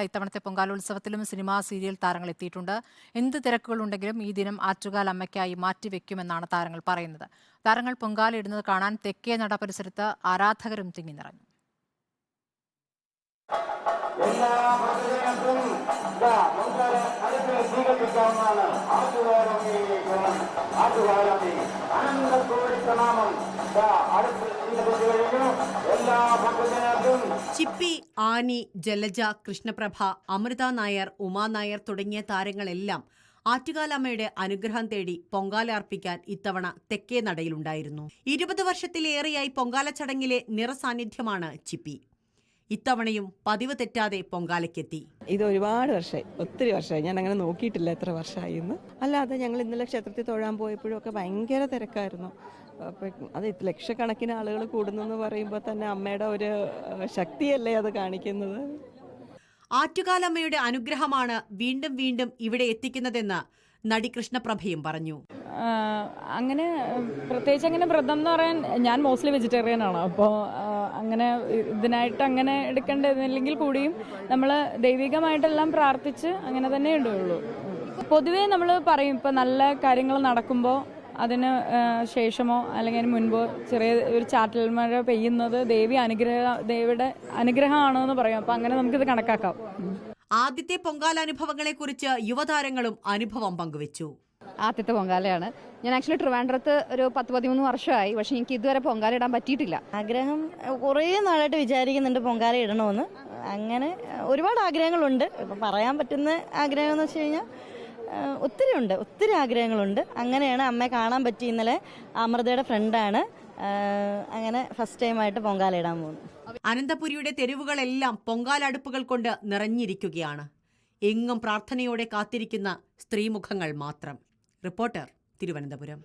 ഇത്തവണത്തെ പൊങ്കാലോത്സവത്തിലും cinema serial താരങ്ങൾ എത്തിയിട്ടുണ്ട്. എന്ത് തിരക്കുകളുണ്ടെങ്കിലും ഈ ദിനം ആറ്റുകാൽ അമ്മയ്ക്കായി മാറ്റിവെക്കുമെന്നാണ് താരങ്ങൾ പറയുന്നത്. താരങ്ങൾ പൊങ്കാലയിടുന്നത് കാണാൻ തെക്കേ നട പരിസരത്ത് ആരാധകരും തിങ്ങി നിറഞ്ഞു. ചിപ്പി, ആനി, ജലജ, കൃഷ്ണപ്രഭ, അമൃത നായർ, ഉമാ നായർ തുടങ്ങിയ താരങ്ങളെല്ലാം ആറ്റുകാലമ്മയുടെ അനുഗ്രഹം തേടി പൊങ്കാല അർപ്പിക്കാൻ ഇത്തവണ തെക്കേ നടയിലുണ്ടായിരുന്നു. 20 വർഷത്തിലേറെയായി പൊങ്കാല ചടങ്ങിലെ നിറസാന്നിധ്യമാണ് ചിപ്പി. ഇത്തവണയും പതിവ് തെറ്റാതെ പൊങ്കാലയ്ക്കെത്തി. ഇത് ഒരുപാട് വർഷമായി, ഒത്തിരി വർഷമായി. ഞാൻ അങ്ങനെ നോക്കിയിട്ടില്ല എത്ര വർഷമായി എന്ന്. അല്ലാതെ ഞങ്ങൾ ഇന്നലെ ക്ഷേത്രത്തിൽ തൊഴാൻ പോയപ്പോഴും ഒക്കെ ഭയങ്കര തിരക്കായിരുന്നു. അപ്പം അത് ലക്ഷക്കണക്കിന് ആളുകൾ കൂടുന്നെന്ന് പറയുമ്പോൾ തന്നെ അമ്മയുടെ ഒരു ശക്തിയല്ലേ അത് കാണിക്കുന്നത്. ആറ്റുകാലമ്മയുടെ അനുഗ്രഹമാണ് വീണ്ടും വീണ്ടും ഇവിടെ എത്തിക്കുന്നതെന്ന് നടി കൃഷ്ണപ്രഭയും പറഞ്ഞു. അങ്ങനെ പ്രത്യേകിച്ച് അങ്ങനെ വ്രതം എന്ന് പറയാൻ ഞാൻ മോസ്റ്റ്ലി വെജിറ്റേറിയൻ ആണ്. അപ്പോൾ അങ്ങനെ ഇതിനായിട്ട് അങ്ങനെ എടുക്കേണ്ടതില്ലെങ്കിൽ കൂടിയും നമ്മൾ ദൈവികമായിട്ടെല്ലാം പ്രാർത്ഥിച്ച് അങ്ങനെ തന്നെ ഇടുകയുള്ളൂ. പൊതുവേ നമ്മൾ പറയും ഇപ്പം നല്ല കാര്യങ്ങൾ നടക്കുമ്പോൾ അതിന് ശേഷമോ അല്ലെങ്കിൽ അതിന് മുൻപോ ചെറിയ ഒരു ചാറ്റൽ മഴ പെയ്യുന്നത് ദേവിയുടെ അനുഗ്രഹമാണോ എന്ന് പറയും. അപ്പം അങ്ങനെ നമുക്കിത് കണക്കാക്കാം. ആദ്യത്തെ പൊങ്കാല അനുഭവങ്ങളെക്കുറിച്ച് യുവതാരങ്ങളും അനുഭവം പങ്കുവച്ചു. ആദ്യത്തെ പൊങ്കാലയാണ്. ഞാൻ ആക്ച്വലി ട്രിവാൻഡ്രത്ത് ഒരു 10-13 വർഷമായി. പക്ഷെ എനിക്ക് ഇതുവരെ പൊങ്കാല ഇടാൻ പറ്റിയിട്ടില്ല. ആഗ്രഹം കുറേ നാളായിട്ട് വിചാരിക്കുന്നുണ്ട് പൊങ്കാല ഇടണമെന്ന്. അങ്ങനെ ഒരുപാട് ആഗ്രഹങ്ങളുണ്ട്. ഇപ്പം പറയാൻ പറ്റുന്ന ആഗ്രഹം എന്ന് വെച്ച് കഴിഞ്ഞാൽ ഒത്തിരി ആഗ്രഹങ്ങളുണ്ട്. അങ്ങനെയാണ് അമ്മയെ കാണാൻ പറ്റി. ഇന്നലെ അമൃതയുടെ ഫ്രണ്ടാണ്. അങ്ങനെ ഫസ്റ്റ് ടൈമായിട്ട് പൊങ്കാല ഇടാൻ പോകുന്നു. അനന്തപുരിയുടെ തെരുവുകളെല്ലാം പൊങ്കാല അടുപ്പുകൾ കൊണ്ട് നിറഞ്ഞിരിക്കുകയാണ്. എങ്ങും പ്രാർത്ഥനയോടെ കാത്തിരിക്കുന്ന സ്ത്രീമുഖങ്ങൾ മാത്രം. റിപ്പോർട്ടർ, തിരുവനന്തപുരം.